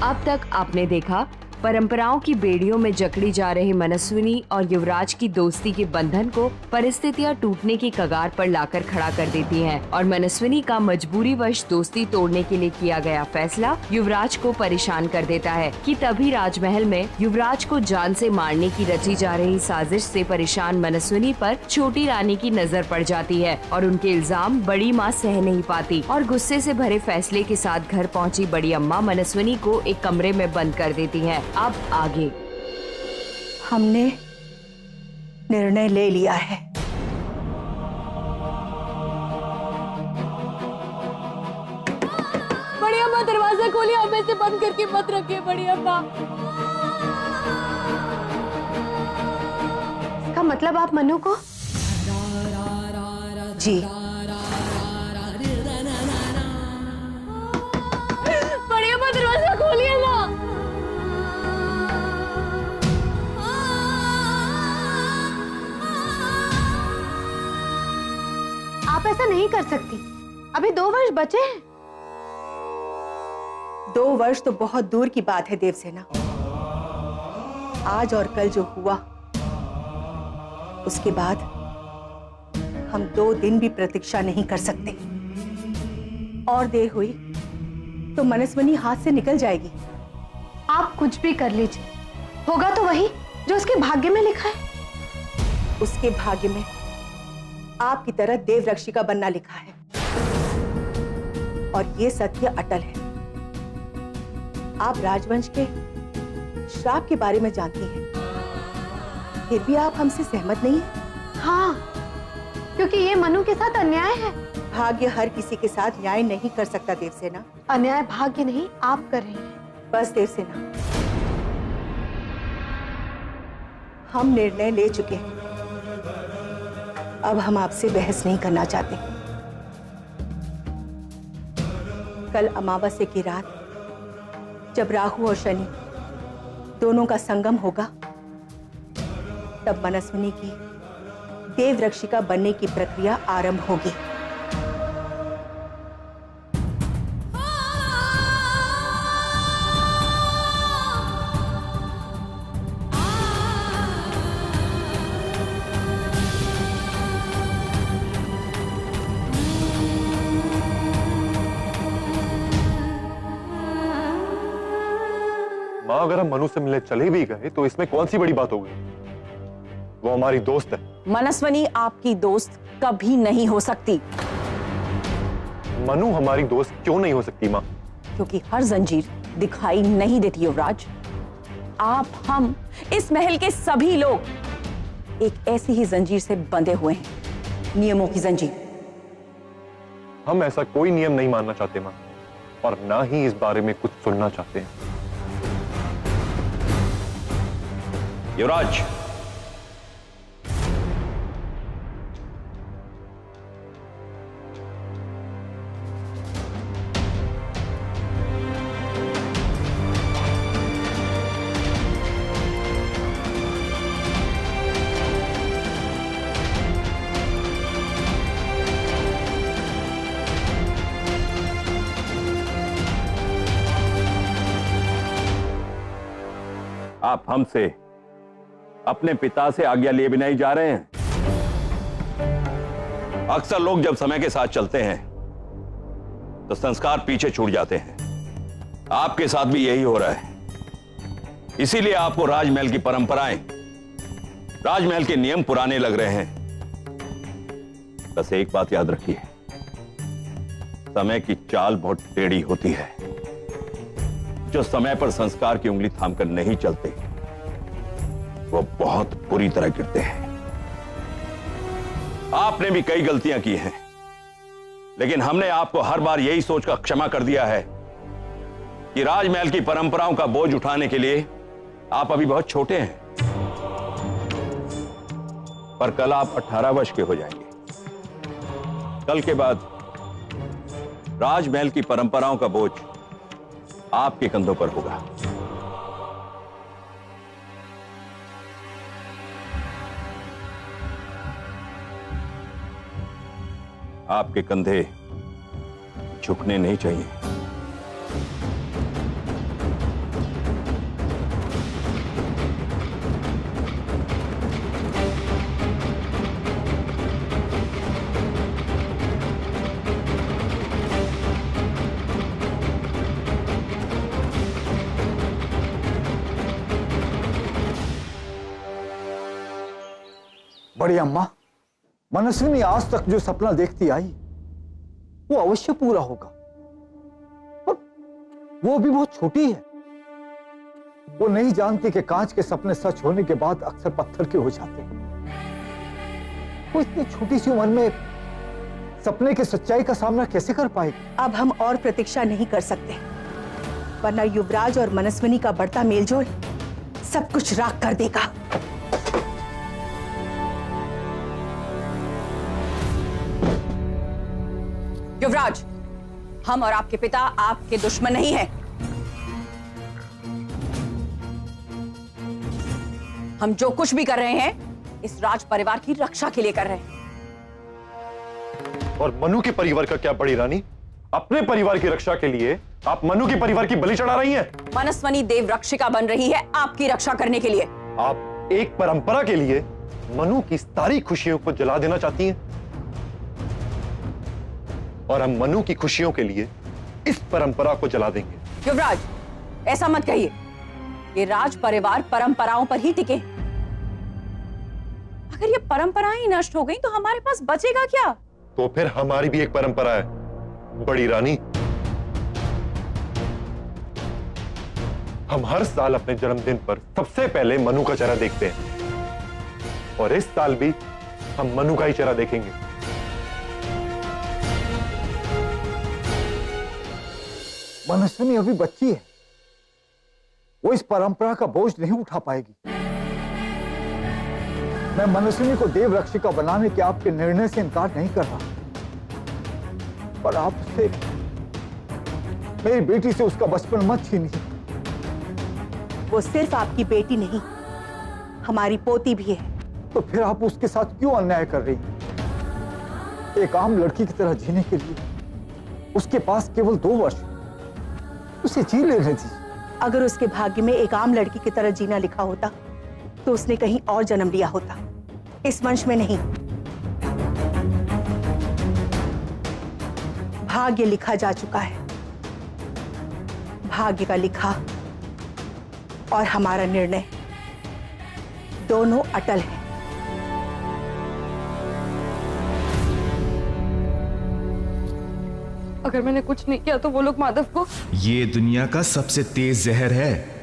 अब तक आपने देखा परंपराओं की बेड़ियों में जकड़ी जा रहे मनस्विनी और युवराज की दोस्ती के बंधन को परिस्थितियां टूटने की कगार पर लाकर खड़ा कर देती हैं और मनस्विनी का मजबूरीवश दोस्ती तोड़ने के लिए किया गया फैसला युवराज को परेशान कर देता है कि तभी राजमहल में युवराज को जान से मारने की रची जा रही साजिश से परेशान मनस्विनी पर छोटी रानी की नजर पड़ जाती है और उनके इल्जाम बड़ी माँ सह नहीं पाती और गुस्से से भरे फैसले के साथ घर पहुँची बड़ी अम्मा मनस्विनी को एक कमरे में बंद कर देती है। अब आगे हमने निर्णय ले लिया है। बड़ी अम्मा दरवाजा खोलिए, हमें से बंद करके मत रखिए बड़ी अम्मा। इसका मतलब आप मनु को? जी बड़ी अम्मा दरवाजा खोलिए ना। आप ऐसा नहीं कर सकती, अभी 2 वर्ष बचे हैं। 2 वर्ष तो बहुत दूर की बात है देवसेना। आज और कल जो हुआ उसके बाद हम 2 दिन भी प्रतीक्षा नहीं कर सकते। और देर हुई तो मनस्विनी हाथ से निकल जाएगी। आप कुछ भी कर लीजिए, होगा तो वही जो उसके भाग्य में लिखा है। उसके भाग्य में आपकी तरह देवरक्षिका बनना लिखा है और ये सत्य अटल है। आप राजवंश के श्राप के बारे में जानती हैं, फिर भी आप हमसे सहमत नहीं हैं? हाँ, क्योंकि ये मनु के साथ अन्याय है। भाग्य हर किसी के साथ न्याय नहीं कर सकता देवसेना। अन्याय भाग्य नहीं, आप कर रही हैं। बस देवसेना, हम निर्णय ले चुके हैं। अब हम आपसे बहस नहीं करना चाहते। कल अमावस्या की रात जब राहु और शनि दोनों का संगम होगा, तब मनस्विनी की देवरक्षिका बनने की प्रक्रिया आरंभ होगी। माँ, अगर हम मनु से मिलने चले भी गए तो इसमें कौन सी बड़ी बात हो गई? वो हमारी दोस्त है। मनस्विनी आपकी दोस्त कभी नहीं हो सकती। मनु हमारी दोस्त क्यों नहीं हो सकती माँ? क्योंकि हर जंजीर दिखाई नहीं देती युवराज। आप, हम, इस महल के सभी लोग एक ऐसी ही जंजीर से बंधे हुए हैं, नियमों की जंजीर। हम ऐसा कोई नियम नहीं मानना चाहते माँ, और ना ही इस बारे में कुछ सुनना चाहते हैं। युवराज, आप हमसे अपने पिता से आज्ञा लिए बिना ही जा रहे हैं। अक्सर लोग जब समय के साथ चलते हैं तो संस्कार पीछे छूट जाते हैं। आपके साथ भी यही हो रहा है। इसीलिए आपको राजमहल की परंपराएं, राजमहल के नियम पुराने लग रहे हैं। बस एक बात याद रखिए, समय की चाल बहुत टेढ़ी होती है। जो समय पर संस्कार की उंगली थामकर नहीं चलते, वो बहुत बुरी तरह गिरते हैं। आपने भी कई गलतियां की हैं, लेकिन हमने आपको हर बार यही सोचकर क्षमा कर दिया है कि राजमहल की परंपराओं का बोझ उठाने के लिए आप अभी बहुत छोटे हैं। पर कल आप 18 वर्ष के हो जाएंगे। कल के बाद राजमहल की परंपराओं का बोझ आपके कंधों पर होगा। आपके कंधे झुकने नहीं चाहिए। बड़ी अम्मा, मनस्विनी आज तक जो सपना देखती आई वो अवश्य पूरा होगा, पर वो अभी बहुत छोटी है। वो नहीं जानती कि कांच के सपने सच होने के बाद अक्सर पत्थर के हो जाते हैं। वो इतनी छोटी सी उम्र में सपने की सच्चाई का सामना कैसे कर पाएगी? अब हम और प्रतीक्षा नहीं कर सकते, वरना युवराज और मनस्विनी का बढ़ता मेलजोल सब कुछ राख कर देगा। युवराज, हम और आपके पिता आपके दुश्मन नहीं हैं। हम जो कुछ भी कर रहे हैं इस राज परिवार की रक्षा के लिए कर रहे हैं। और मनु के परिवार का क्या बड़ी रानी? अपने परिवार की रक्षा के लिए आप मनु के परिवार की बलि चढ़ा रही हैं। मनस्विनी देव रक्षिका बन रही है आपकी रक्षा करने के लिए। आप एक परंपरा के लिए मनु की सारी खुशियों को जला देना चाहती हैं, और हम मनु की खुशियों के लिए इस परंपरा को जला देंगे। युवराज, ऐसा मत कहिए। ये राज परिवार परंपराओं पर ही टिके। अगर ये परंपराएं ही नष्ट हो गई तो हमारे पास बचेगा क्या? तो फिर हमारी भी एक परंपरा है बड़ी रानी। हम हर साल अपने जन्मदिन पर सबसे पहले मनु का चेहरा देखते हैं, और इस साल भी हम मनु का ही चेहरा देखेंगे। मनस्विनी अभी बच्ची है, वो इस परंपरा का बोझ नहीं उठा पाएगी। मैं मनस्विनी को देव रक्षिका बनाने के आपके निर्णय से इनकार नहीं कर रहा, पर आप उससे, मेरी बेटी से उसका बचपन मत छीनिए। वो सिर्फ आपकी बेटी नहीं, हमारी पोती भी है। तो फिर आप उसके साथ क्यों अन्याय कर रही हैं? एक आम लड़की की तरह जीने के लिए उसके पास केवल 2 वर्ष, उसे जी लेने दीजिए। अगर उसके भाग्य में एक आम लड़की की तरह जीना लिखा होता तो उसने कहीं और जन्म लिया होता, इस वंश में नहीं। भाग्य लिखा जा चुका है। भाग्य का लिखा और हमारा निर्णय दोनों अटल हैं। अगर मैंने कुछ नहीं किया तो वो लोग माधव को। ये दुनिया का सबसे तेज जहर है।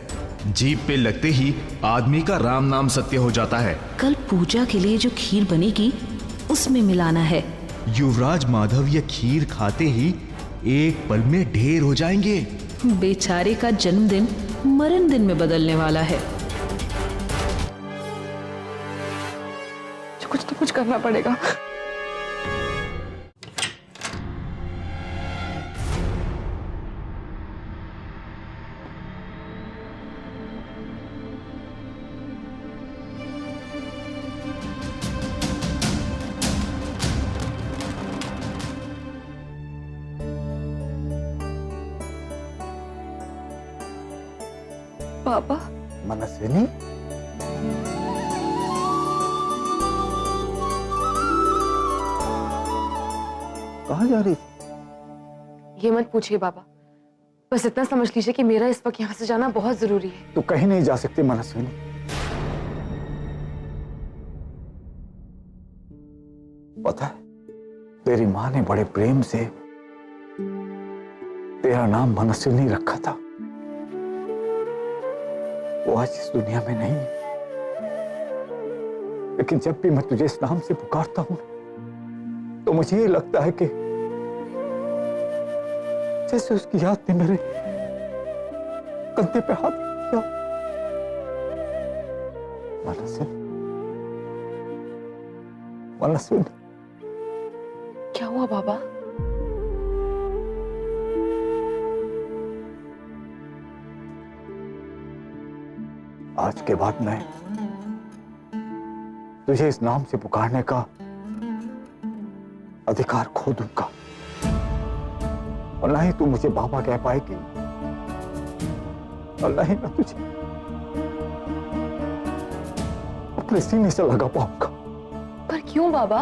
जीभ पे लगते ही आदमी का राम नाम सत्य हो जाता है। कल पूजा के लिए जो खीर बनेगी उसमें मिलाना है। युवराज माधव ये खीर खाते ही एक पल में ढेर हो जाएंगे। बेचारे का जन्मदिन मरण दिन में बदलने वाला है। कुछ तो कुछ करना पड़ेगा। पापा, मनस्विनी, कहाँ जा रही थी? ये मत पूछिए बाबा, बस इतना समझ लीजिए कि मेरा इस वक्त यहाँ से जाना बहुत जरूरी है। तू कहीं नहीं जा सकती मनस्विनी। पता है, तेरी माँ ने बड़े प्रेम से तेरा नाम मनस्विनी रखा था। वो आज इस दुनिया में नहीं, लेकिन जब भी मैं तुझे इस नाम से पुकारता हूं तो मुझे ये लगता है कि जैसे उसकी याद ने मेरे कंधे पे हाथ किया। मनस्विनी, क्या हुआ बाबा? आज के बाद मैं तुझे इस नाम से पुकारने का अधिकार खो दूंगा, और ना ही तू मुझे बाबा कह पाएगी, और ना ही मैं तुझे अपने सीने से लगा पाऊंगा। पर क्यों बाबा?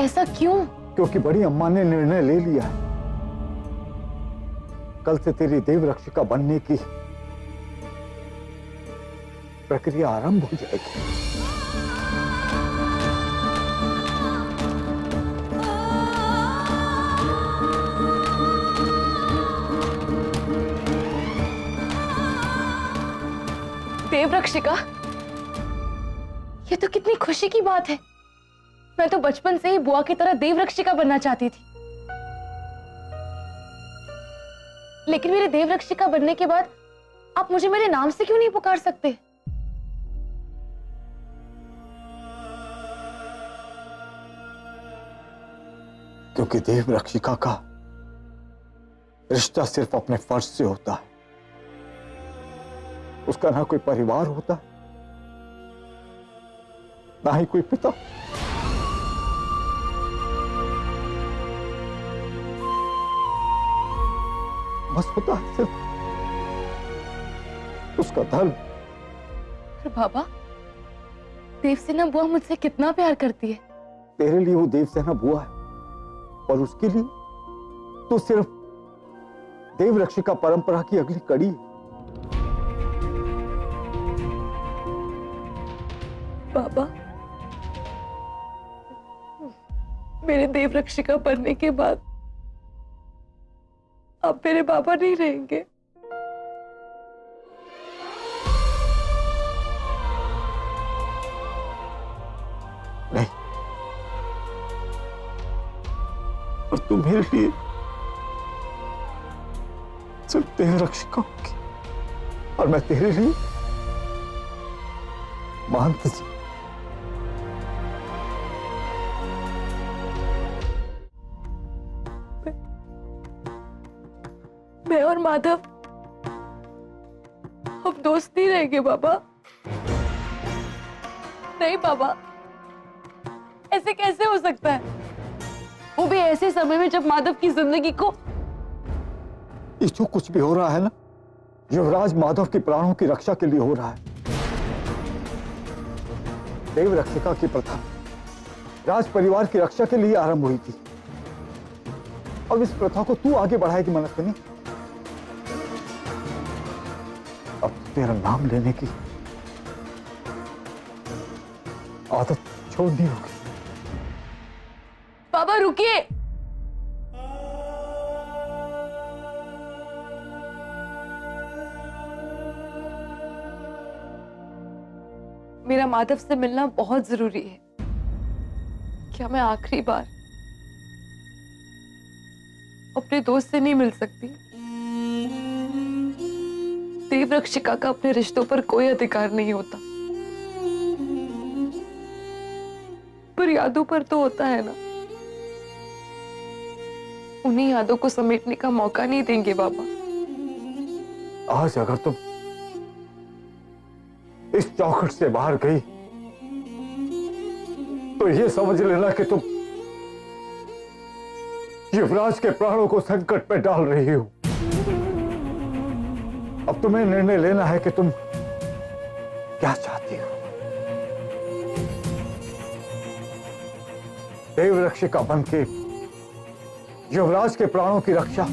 ऐसा क्यों? क्योंकि बड़ी अम्मा ने निर्णय ले लिया है। कल से तेरी देव रक्षिका बनने की प्रक्रिया आरंभ हो जाएगी। देवरक्षिका, ये तो कितनी खुशी की बात है। मैं तो बचपन से ही बुआ की तरह देवरक्षिका बनना चाहती थी, लेकिन मेरे देवरक्षिका बनने के बाद आप मुझे मेरे नाम से क्यों नहीं पुकार सकते? क्योंकि देवरक्षिका का रिश्ता सिर्फ अपने फर्ज से होता है। उसका ना कोई परिवार होता है, ना ही कोई पिता। बस होता है सिर्फ उसका धर्म। पर बाबा, देवसेना बुआ मुझसे कितना प्यार करती है। तेरे लिए वो देवसेना बुआ है और उसके लिए तो सिर्फ देवरक्षिका परंपरा की अगली कड़ी है। बाबा, मेरे देवरक्षिका बनने के बाद अब मेरे बाबा नहीं रहेंगे। नहीं, और तुम मेरे लिए सिर्फ देवरक्षिका होगी और मैं तेरे लिए महंत जी। मैं और माधव अब दोस्त नहीं रहेंगे बाबा। नहीं बाबा, ऐसे कैसे हो सकता है? वो भी ऐसे समय में जब माधव की जिंदगी को। ये जो कुछ भी हो रहा है ना, युवराज माधव के प्राणों की रक्षा के लिए हो रहा है। देवरक्षिका की प्रथा राज परिवार की रक्षा के लिए आरंभ हुई थी। अब इस प्रथा को तू आगे बढ़ाएगी मनस्विनी। अब तेरा नाम लेने की आदत छोड़नी होगी। बाबा रुकिए। मेरा माधव से मिलना बहुत जरूरी है। क्या मैं आखिरी बार अपने दोस्त से नहीं मिल सकती? देवरक्षिका का अपने रिश्तों पर कोई अधिकार नहीं होता, पर यादों पर तो होता है ना। उन्हीं यादों को समेटने का मौका नहीं देंगे बाबा। आज अगर तुम इस चौखट से बाहर गई तो ये समझ लेना कि तुम युवराज के प्राणों को संकट में डाल रही हो। अब तुम्हें निर्णय लेना है कि तुम क्या चाहती हो। देवरक्षिका बन के युवराज के प्राणों की रक्षा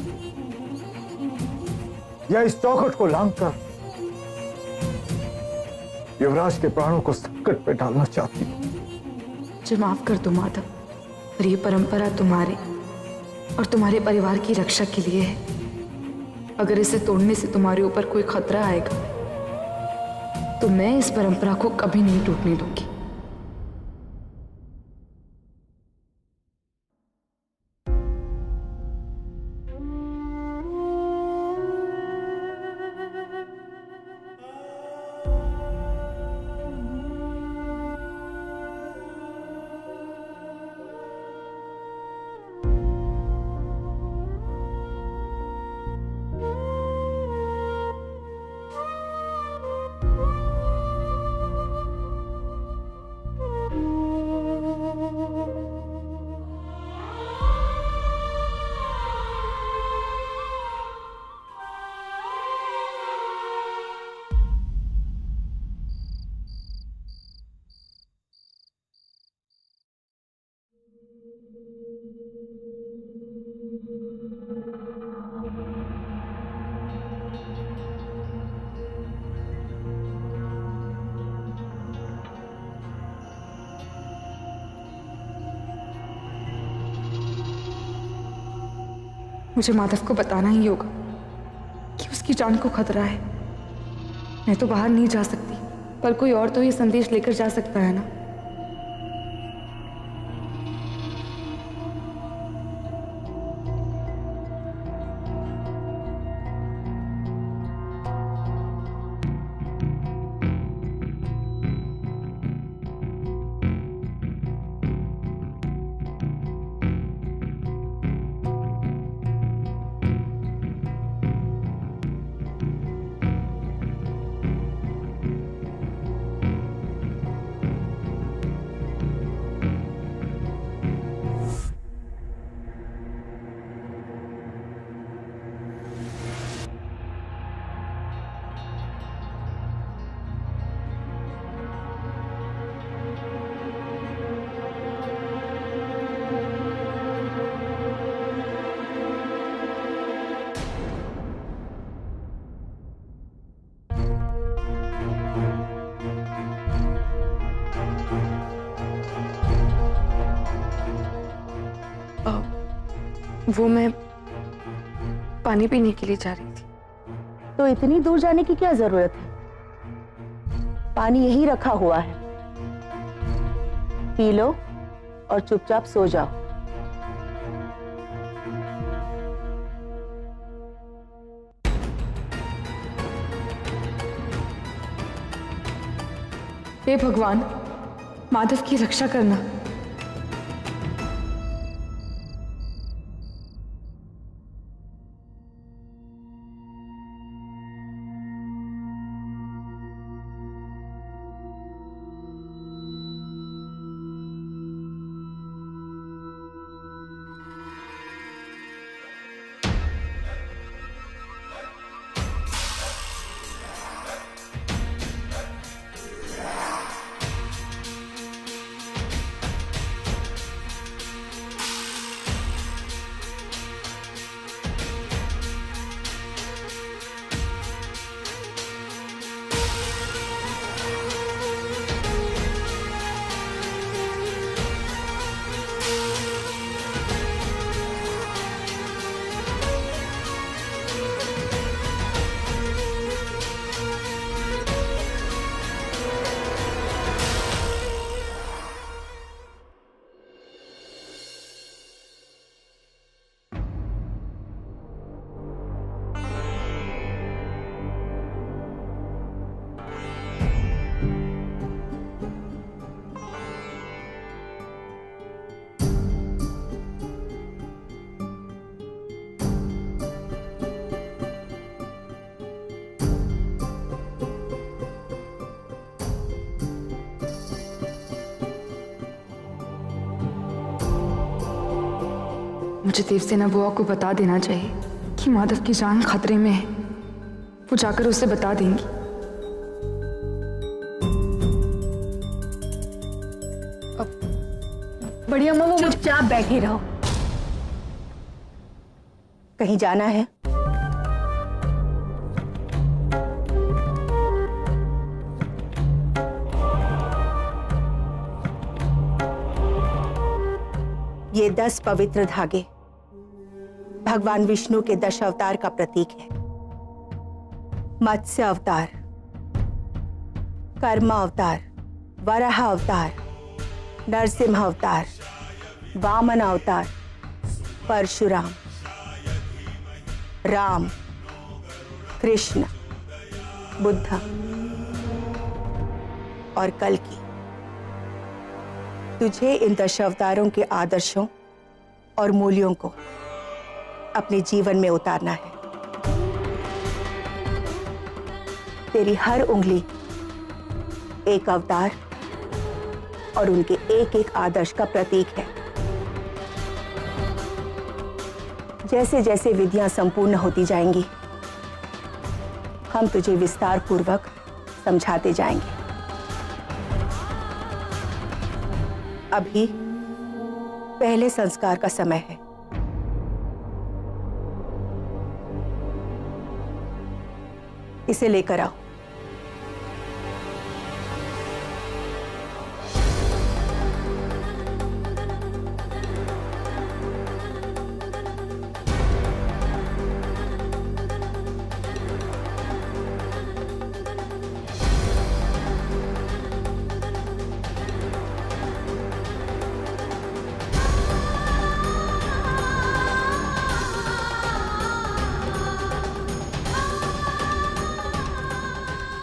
या इस चौखट को लांघकर युवराज के प्राणों को संकट में डालना चाहती हो। मुझे माफ कर दो माधव, पर ये परंपरा तुम्हारे और तुम्हारे परिवार की रक्षा के लिए है। अगर इसे तोड़ने से तुम्हारे ऊपर कोई खतरा आएगा तो मैं इस परंपरा को कभी नहीं टूटने दूंगी। मुझे माधव को बताना ही होगा कि उसकी जान को खतरा है। मैं तो बाहर नहीं जा सकती, पर कोई और तो ये संदेश लेकर जा सकता है ना। वो मैं पानी पीने के लिए जा रही थी। तो इतनी दूर जाने की क्या जरूरत है? पानी यही रखा हुआ है, पी लो और चुपचाप सो जाओ। हे भगवान, माधव की रक्षा करना। मुझे देवसेना बुआ को बता देना चाहिए कि माधव की जान खतरे में है। वो जाकर उसे बता देंगी। बड़ी अम्मा, वो चुपचाप बैठे रहो। कहीं जाना है? ये 10 पवित्र धागे भगवान विष्णु के 10 अवतार का प्रतीक है। मत्स्य अवतार, कर्मा अवतार, वराह अवतार, नरसिंह अवतार, वामन अवतार, परशुराम, राम, कृष्ण, बुद्ध और कल्कि। तुझे इन 10 अवतारों के आदर्शों और मूल्यों को अपने जीवन में उतारना है। तेरी हर उंगली एक अवतार और उनके एक एक आदर्श का प्रतीक है। जैसे जैसे विधियां संपूर्ण होती जाएंगी, हम तुझे विस्तार पूर्वक समझाते जाएंगे। अभी पहले संस्कार का समय है। इसे लेकर आओ।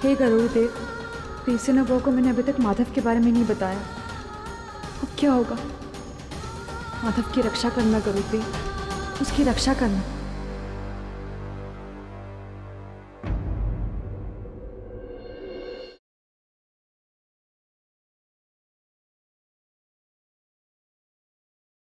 हे गरुड़देव, तीसरे नवों को मैंने अभी तक माधव के बारे में नहीं बताया। अब क्या होगा? माधव की रक्षा करना गरुड़देव, उसकी रक्षा करना।